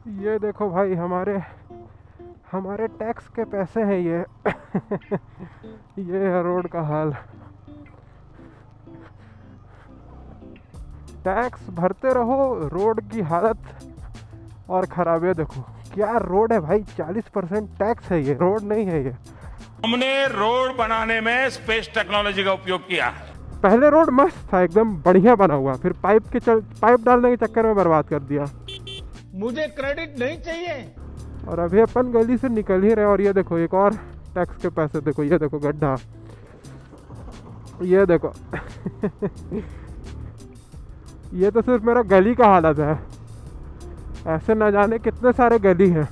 ये देखो भाई, हमारे हमारे टैक्स के पैसे हैं ये। ये है रोड का हाल। टैक्स भरते रहो, रोड की हालत और ख़राब है। देखो क्या रोड है भाई, 40% टैक्स है, ये रोड नहीं है ये। हमने रोड बनाने में स्पेस टेक्नोलॉजी का उपयोग किया है। पहले रोड मस्त था, एकदम बढ़िया बना हुआ, फिर पाइप डालने के चक्कर में बर्बाद कर दिया। मुझे क्रेडिट नहीं चाहिए। और अभी अपन गली से निकल ही रहे, और ये देखो एक और टैक्स के पैसे। देखो ये देखो गड्ढा, ये देखो। ये तो सिर्फ मेरा गली का हालत है, ऐसे न जाने कितने सारे गली हैं।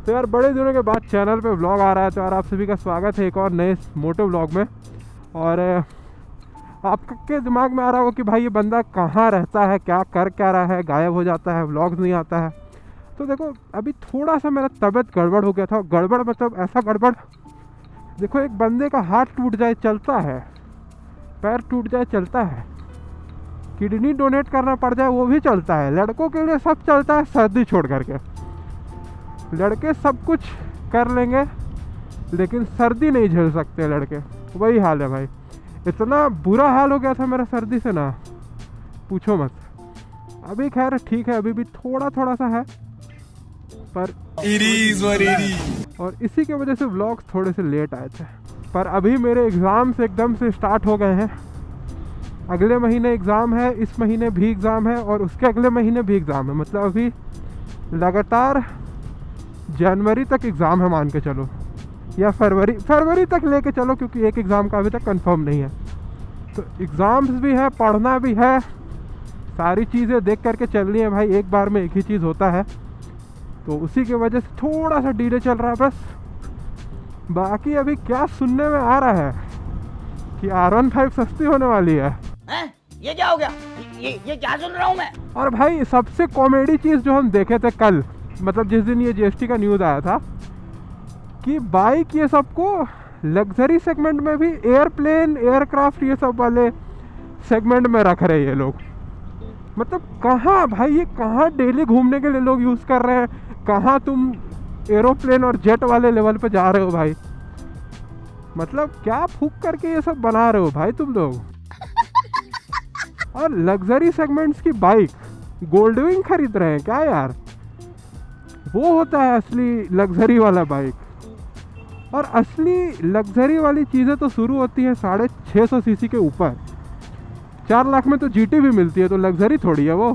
तो यार बड़े दिनों के बाद चैनल पे व्लॉग आ रहा है, तो यार आप सभी का स्वागत है एक और नए मोटो व्लॉग में। और आपके दिमाग में आ रहा होगा कि भाई ये बंदा कहाँ रहता है, क्या रहा है, गायब हो जाता है, व्लॉग्स नहीं आता है। तो देखो अभी थोड़ा सा मेरा तबीयत गड़बड़ हो गया था। गड़बड़ मतलब ऐसा गड़बड़, देखो एक बंदे का हाथ टूट जाए चलता है, पैर टूट जाए चलता है, किडनी डोनेट करना पड़ जाए वो भी चलता है। लड़कों के लिए सब चलता है, सर्दी छोड़ करके। लड़के सब कुछ कर लेंगे लेकिन सर्दी नहीं झेल सकते लड़के। वही हाल है भाई, इतना बुरा हाल हो गया था मेरा सर्दी से ना पूछो मत। अभी खैर ठीक है, अभी भी थोड़ा थोड़ा सा है, पर और इसी की वजह से व्लॉग्स थोड़े से लेट आए थे। पर अभी मेरे एग्ज़ाम्स एकदम से स्टार्ट हो गए हैं। अगले महीने एग्ज़ाम है, इस महीने भी एग्ज़ाम है, और उसके अगले महीने भी एग्ज़ाम है। मतलब अभी लगातार जनवरी तक एग्ज़ाम है मान के चलो, या फरवरी तक लेके चलो, क्योंकि एक एग्ज़ाम का अभी तक कंफर्म नहीं है। तो एग्ज़ाम्स भी है, पढ़ना भी है, सारी चीज़ें देख करके चलनी है भाई। एक बार में एक ही चीज़ होता है, तो उसी की वजह से थोड़ा सा डिले चल रहा है बस। बाकी अभी क्या सुनने में आ रहा है कि R15 सस्ती होने वाली है। ये क्या हो गया? ये क्या सुन रहा हूँ मैं? और भाई सबसे कॉमेडी चीज़ जो हम देखे थे कल, मतलब जिस दिन ये GST का न्यूज़ आया था, कि बाइक ये सबको लग्जरी सेगमेंट में भी, एयरप्लेन एयरक्राफ्ट ये सब वाले सेगमेंट में रख रहे हैं ये लोग। मतलब कहाँ भाई, ये कहाँ डेली घूमने के लिए लोग यूज़ कर रहे हैं, कहाँ तुम एरोप्लेन और जेट वाले लेवल पे जा रहे हो भाई। मतलब क्या फूक करके ये सब बना रहे हो भाई तुम लोग। और लग्जरी सेगमेंट्स की बाइक गोल्डविंग खरीद रहे हैं क्या यार? वो होता है असली लग्जरी वाला बाइक। और असली लग्जरी वाली चीज़ें तो शुरू होती हैं 650 सीसी के ऊपर। 4 लाख में तो GT भी मिलती है, तो लग्जरी थोड़ी है वो।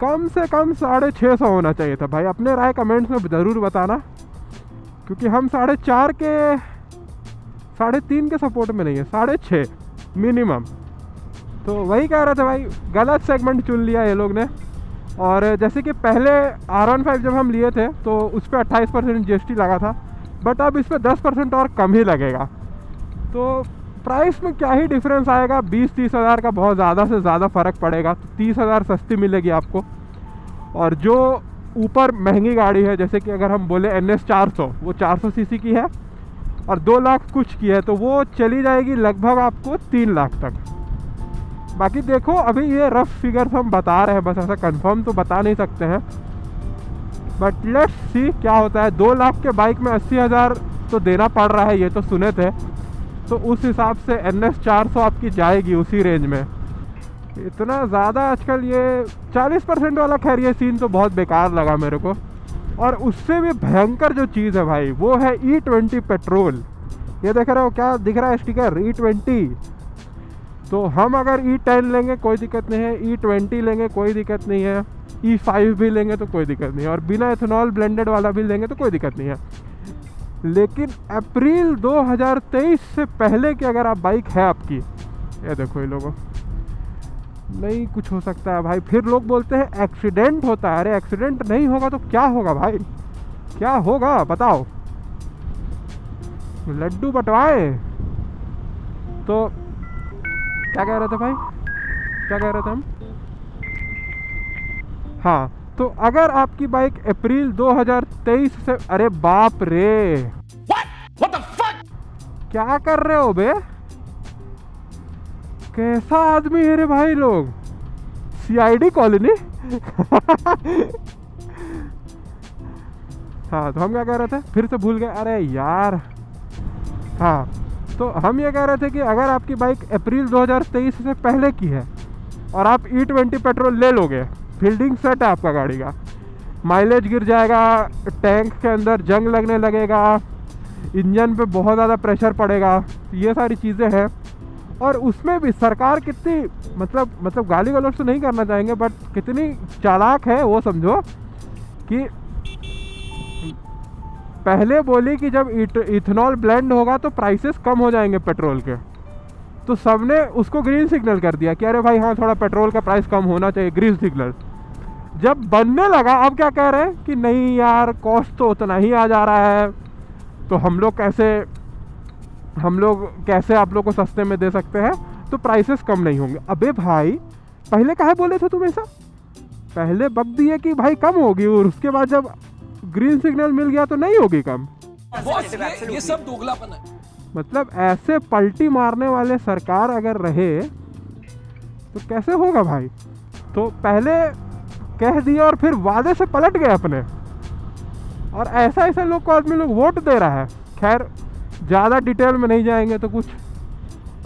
कम से कम 650 होना चाहिए था भाई। अपने राय कमेंट्स में ज़रूर बताना, क्योंकि हम 4.5 के 3.5 के सपोर्ट में नहीं है, 6.5 मिनिमम। तो वही कह रहे थे भाई, गलत सेगमेंट चुन लिया ये लोग ने। और जैसे कि पहले R15 जब हम लिए थे तो उस पर 28% GST लगा था, बट अब इस पर 10% और कम ही लगेगा। तो प्राइस में क्या ही डिफरेंस आएगा, 20-30 हज़ार का बहुत ज़्यादा से ज़्यादा फ़र्क पड़ेगा। तो 30 हज़ार सस्ती मिलेगी आपको। और जो ऊपर महंगी गाड़ी है, जैसे कि अगर हम बोले NS 400, वो 400 सीसी की है और 2 लाख कुछ की है, तो वो चली जाएगी लगभग आपको 3 लाख तक। बाकी देखो अभी ये रफ फिगर्स हम बता रहे हैं, बस ऐसा कंफर्म तो बता नहीं सकते हैं, बट लेट्स सी क्या होता है। 2 लाख के बाइक में 80 हज़ार तो देना पड़ रहा है, ये तो सुने थे। तो उस हिसाब से NS 400 आपकी जाएगी उसी रेंज में। इतना ज़्यादा आजकल ये 40% वाला, खैर ये सीन तो बहुत बेकार लगा मेरे को। और उससे भी भयंकर जो चीज़ है भाई, वो है E20 पेट्रोल। ये देख रहे हो क्या दिख रहा है स्टिकर, E20। तो हम अगर E10 लेंगे कोई दिक्कत नहीं है, E20 लेंगे कोई दिक्कत नहीं है, E5 भी लेंगे तो कोई दिक्कत नहीं है, और बिना एथेनॉल ब्लेंडेड वाला भी लेंगे तो कोई दिक्कत नहीं है। लेकिन अप्रैल 2023 से पहले की अगर आप बाइक है आपकी, ये देखो ये लोगों, नहीं कुछ हो सकता है भाई। फिर लोग बोलते हैं एक्सीडेंट होता है। अरे एक्सीडेंट नहीं होगा तो क्या होगा भाई, क्या होगा बताओ? लड्डू बंटवाए। तो क्या कह रहे थे भाई, क्या कह रहे थे हम? हाँ, तो अगर आपकी बाइक अप्रैल 2023 से, अरे बाप रे, What the fuck? क्या कर रहे हो बे? कैसा आदमी है रे भाई लोग। CID colony. हाँ, तो हम क्या कह रहे थे, फिर से भूल गए, अरे यार। हाँ, तो हम ये कह रहे थे कि अगर आपकी बाइक अप्रैल 2023 से पहले की है और आप E20 पेट्रोल ले लोगे, फील्डिंग सेट है आपका गाड़ी का, माइलेज गिर जाएगा, टैंक के अंदर जंग लगने लगेगा, इंजन पे बहुत ज़्यादा प्रेशर पड़ेगा, ये सारी चीज़ें हैं। और उसमें भी सरकार कितनी मतलब गाली गलौज तो नहीं करना चाहेंगे, बट कितनी चालाक है वो समझो कि पहले बोली कि जब इथेनॉल ब्लेंड होगा तो प्राइसेस कम हो जाएंगे पेट्रोल के, तो सबने उसको ग्रीन सिग्नल कर दिया कि अरे भाई हाँ, थोड़ा पेट्रोल का प्राइस कम होना चाहिए, ग्रीन सिग्नल। जब बनने लगा अब क्या कह रहे हैं कि नहीं यार, कॉस्ट तो उतना ही आ जा रहा है, तो हम लोग कैसे आप लोग को सस्ते में दे सकते हैं, तो प्राइसेस कम नहीं होंगे। अबे भाई, पहले काहे बोले थे तुम ऐसा? पहले बक दिए कि भाई कम होगी, और उसके बाद जब ग्रीन सिग्नल मिल गया तो नहीं होगी कम। ये सब दोगलापन है। मतलब ऐसे पलटी मारने वाले सरकार अगर रहे तो कैसे होगा भाई? तो पहले कह दिया और फिर वादे से पलट गए अपने, और ऐसा लोग को आदमी लोग वोट दे रहा है। खैर, ज़्यादा डिटेल में नहीं जाएंगे तो कुछ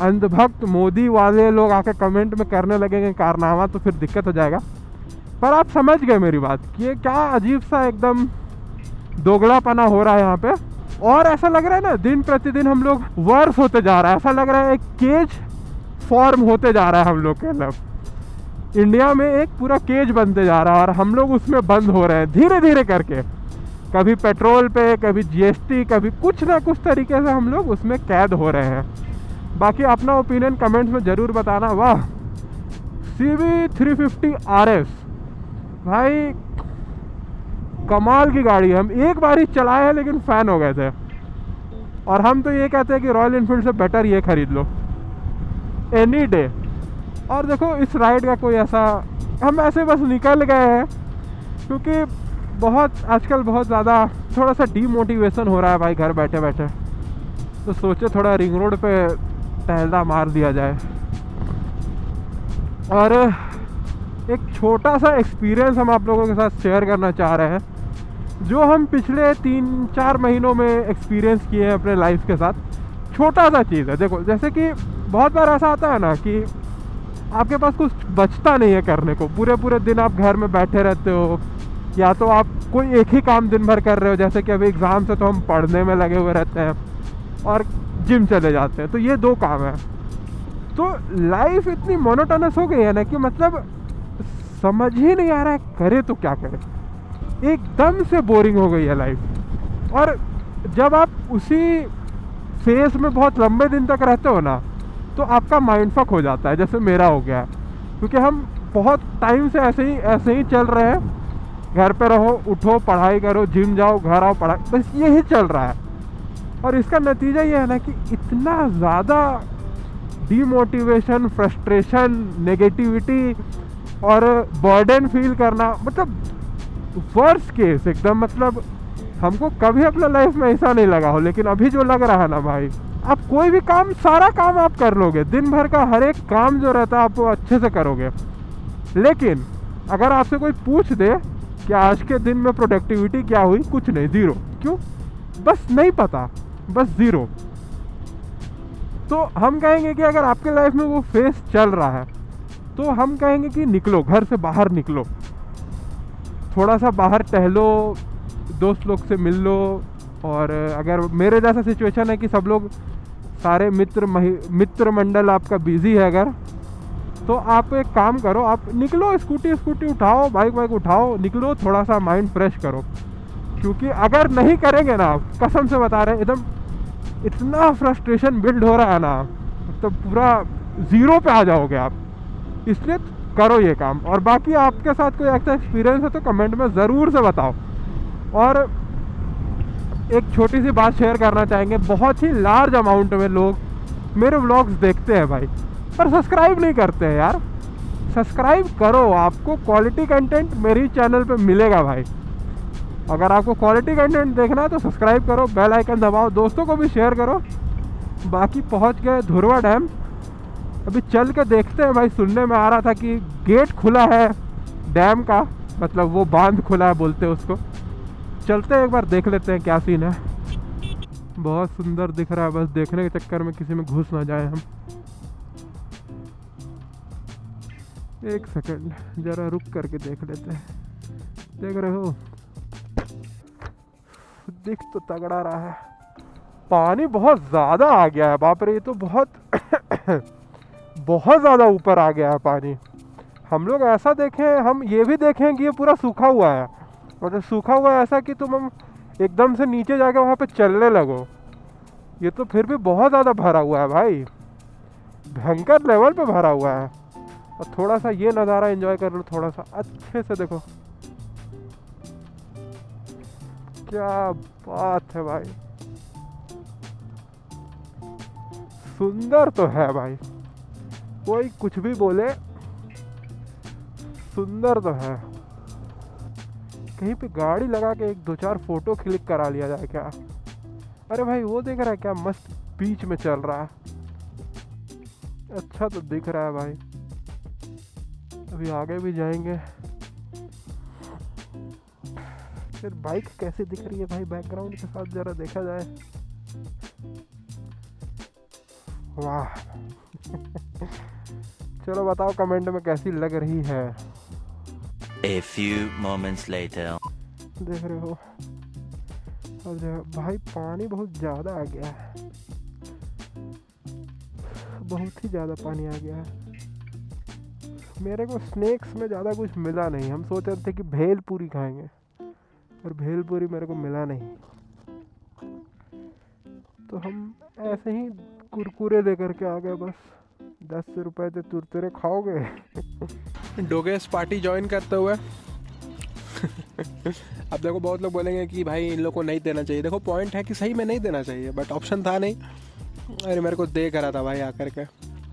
अंधभक्त मोदी वाले लोग आके कमेंट में करने लगेंगे कारनामा, तो फिर दिक्कत हो जाएगा। पर आप समझ गए मेरी बात कि ये क्या अजीब सा एकदम दोगलापना हो रहा है यहाँ पे। और ऐसा लग रहा है ना, दिन प्रतिदिन हम लोग वर्स होते जा रहा है। ऐसा लग रहा है एक केज फॉर्म होते जा रहा है हम लोग के अंदर। इंडिया में एक पूरा केज बनते जा रहा है और हम लोग उसमें बंद हो रहे हैं धीरे धीरे करके। कभी पेट्रोल पे, कभी GST, कभी कुछ ना कुछ तरीके से हम लोग उसमें कैद हो रहे हैं। बाकी अपना ओपिनियन कमेंट्स में ज़रूर बताना। वाह, CB350 RS भाई कमाल की गाड़ी है। हम एक बार ही चलाए हैं लेकिन फ़ैन हो गए थे, और हम तो ये कहते हैं कि रॉयल इनफील्ड से बेटर ये ख़रीद लो एनी डे। और देखो, इस राइड का कोई ऐसा, हम ऐसे बस निकल गए हैं क्योंकि आजकल बहुत ज़्यादा थोड़ा सा डीमोटिवेशन हो रहा है भाई घर बैठे बैठे, तो सोचे थोड़ा रिंग रोड पे टहलता मार दिया जाए। और एक छोटा सा एक्सपीरियंस हम आप लोगों के साथ शेयर करना चाह रहे हैं, जो हम पिछले 3-4 महीनों में एक्सपीरियंस किए हैं अपने लाइफ के साथ। छोटा सा चीज़ है। देखो, जैसे कि बहुत बार ऐसा आता है ना कि आपके पास कुछ बचता नहीं है करने को, पूरे दिन आप घर में बैठे रहते हो, या तो आप कोई एक ही काम दिन भर कर रहे हो, जैसे कि अभी एग्ज़ाम से तो हम पढ़ने में लगे हुए रहते हैं और जिम चले जाते हैं, तो ये 2 काम है। तो लाइफ इतनी मोनोटोनस हो गई है ना कि मतलब समझ ही नहीं आ रहा है करे तो क्या करें, एकदम से बोरिंग हो गई है लाइफ। और जब आप उसी फेस में बहुत लंबे दिन तक रहते हो ना, तो आपका माइंड फक हो जाता है, जैसे मेरा हो गया है। क्योंकि हम बहुत टाइम से ऐसे ही चल रहे हैं, घर पे रहो, उठो, पढ़ाई करो, जिम जाओ, घर आओ, पढ़ाई, बस यही चल रहा है। और इसका नतीजा ये है ना कि इतना ज़्यादा डीमोटिवेशन, फ्रस्ट्रेशन, नेगेटिविटी और बर्डन फील करना, मतलब वर्स्ट केस एकदम। मतलब हमको कभी अपना लाइफ में ऐसा नहीं लगा हो, लेकिन अभी जो लग रहा है ना भाई, आप कोई भी काम, सारा काम आप कर लोगे, दिन भर का हर एक काम जो रहता है आप वो अच्छे से करोगे, लेकिन अगर आपसे कोई पूछ दे कि आज के दिन में प्रोडक्टिविटी क्या हुई, कुछ नहीं, 0। क्यों? बस नहीं पता, बस 0। तो हम कहेंगे कि अगर आपके लाइफ में वो फेस चल रहा है तो हम कहेंगे कि निकलो, घर से बाहर निकलो, थोड़ा सा बाहर टहलो, दोस्त लोग से मिल लो। और अगर मेरे जैसा सिचुएशन है कि सब लोग, सारे मित्र मंडल आपका बिजी है अगर, तो आप एक काम करो, आप निकलो, स्कूटी उठाओ, बाइक उठाओ, निकलो, थोड़ा सा माइंड फ्रेश करो। क्योंकि अगर नहीं करेंगे ना, कसम से बता रहे हैं, एकदम इतना फ्रस्ट्रेशन बिल्ड हो रहा है ना, तो पूरा 0 पे आ जाओगे आप। इसलिए करो ये काम। और बाकी आपके साथ कोई ऐसा एक्सपीरियंस है तो कमेंट में ज़रूर से बताओ। और एक छोटी सी बात शेयर करना चाहेंगे, बहुत ही लार्ज अमाउंट में लोग मेरे व्लॉग्स देखते हैं भाई, पर सब्सक्राइब नहीं करते हैं यार। सब्सक्राइब करो, आपको क्वालिटी कंटेंट मेरी चैनल पे मिलेगा भाई। अगर आपको क्वालिटी कंटेंट देखना है तो सब्सक्राइब करो, बेल आइकन दबाओ, दोस्तों को भी शेयर करो। बाकी पहुंच गए धुरवा डैम, अभी चल के देखते हैं भाई। सुनने में आ रहा था कि गेट खुला है डैम का, मतलब वो बांध खुला है बोलते हैं उसको। चलते हैं एक बार देख लेते हैं क्या सीन है। बहुत सुंदर दिख रहा है, बस देखने के चक्कर में किसी में घुस ना जाए हम। एक सेकंड जरा रुक करके देख लेते हैं। देख रहे हो, दिख तो तगड़ा रहा है। पानी बहुत ज़्यादा आ गया है, बाप रे, ये तो बहुत बहुत ज़्यादा ऊपर आ गया है पानी। हम लोग ऐसा देखें, हम ये भी देखें कि ये पूरा सूखा हुआ है, मतलब सूखा हुआ है ऐसा कि तुम हम एकदम से नीचे जाके वहाँ पे चलने लगो। ये तो फिर भी बहुत ज़्यादा भरा हुआ है भाई, भयंकर लेवल पे भरा हुआ है। और थोड़ा सा ये नज़ारा एंजॉय कर लो, थोड़ा सा अच्छे से देखो, क्या बात है भाई। सुंदर तो है भाई, कोई कुछ भी बोले, सुंदर तो है। कहीं पे गाड़ी लगा के एक दो चार फोटो क्लिक करा लिया जाए क्या? अरे भाई वो देख रहा है क्या, मस्त बीच में चल रहा है, अच्छा तो दिख रहा है भाई। अभी आगे भी जाएंगे। फिर बाइक कैसे दिख रही है भाई बैकग्राउंड के साथ, जरा देखा जाए। वाह चलो बताओ कमेंट में कैसी लग रही है। A few moments later. देख रहे हो अब भाई पानी बहुत ज़्यादा आ गया है, बहुत ही ज़्यादा पानी आ गया है। मेरे को स्नैक्स में ज़्यादा कुछ मिला नहीं। हम सोच रहे थे कि भेल पूरी खाएंगे, और भेल पूरी मेरे को मिला नहीं, तो हम ऐसे ही कुरकुरे लेकर के आ गए बस। 10 रुपए से तुरतुरे खाओगे। डोगेस पार्टी ज्वाइन करते हुए अब देखो बहुत लोग बोलेंगे कि भाई इन लोग को नहीं देना चाहिए। देखो पॉइंट है कि सही में नहीं देना चाहिए, बट ऑप्शन था नहीं। अरे मेरे को देख रहा था भाई आकर के,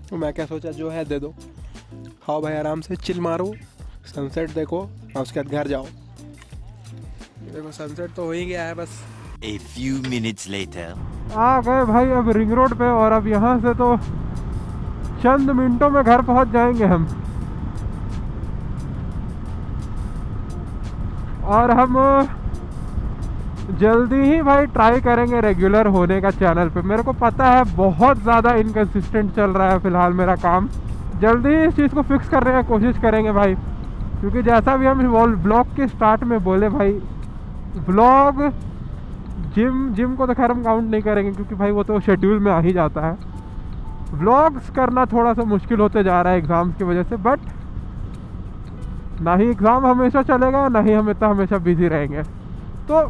तो मैं क्या सोचा जो है दे दो, खाओ भाई आराम से, चिल मारो, सनसेट देखो और उसके बाद घर जाओ। देखो सनसेट तो हो ही गया है बस। A few minutes later. आ गए भाई अब रिंग रोड पे, और अब यहाँ से तो चंद मिनटों में घर पहुँच जाएंगे हम। और हम जल्दी ही भाई ट्राई करेंगे रेगुलर होने का चैनल पे। मेरे को पता है बहुत ज़्यादा इनकंसिस्टेंट चल रहा है फ़िलहाल मेरा काम। जल्दी ही इस चीज़ को फिक्स करने की कोशिश करेंगे भाई, क्योंकि जैसा भी हम ब्लॉग के स्टार्ट में बोले भाई, ब्लॉग जिम को तो खैर हम काउंट नहीं करेंगे क्योंकि भाई वो तो शेड्यूल में आ ही जाता है। व्लॉग्स करना थोड़ा सा मुश्किल होते जा रहा है एग्ज़ाम्स की वजह से, बट ना ही एग्ज़ाम हमेशा चलेगा, ना ही हम इतना हमेशा बिजी रहेंगे। तो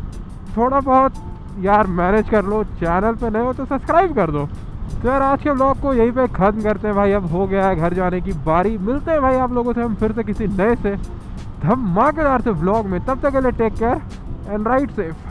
थोड़ा बहुत यार मैनेज कर लो। चैनल पे नए हो तो सब्सक्राइब कर दो। तो यार आज के व्लॉग को यहीं पे ख़त्म करते हैं भाई, अब हो गया है घर जाने की बारी। मिलते हैं भाई आप लोगों से हम फिर से किसी नए से धमाकेदार से व्लॉग में। तब तक के लिए take care and ride safe.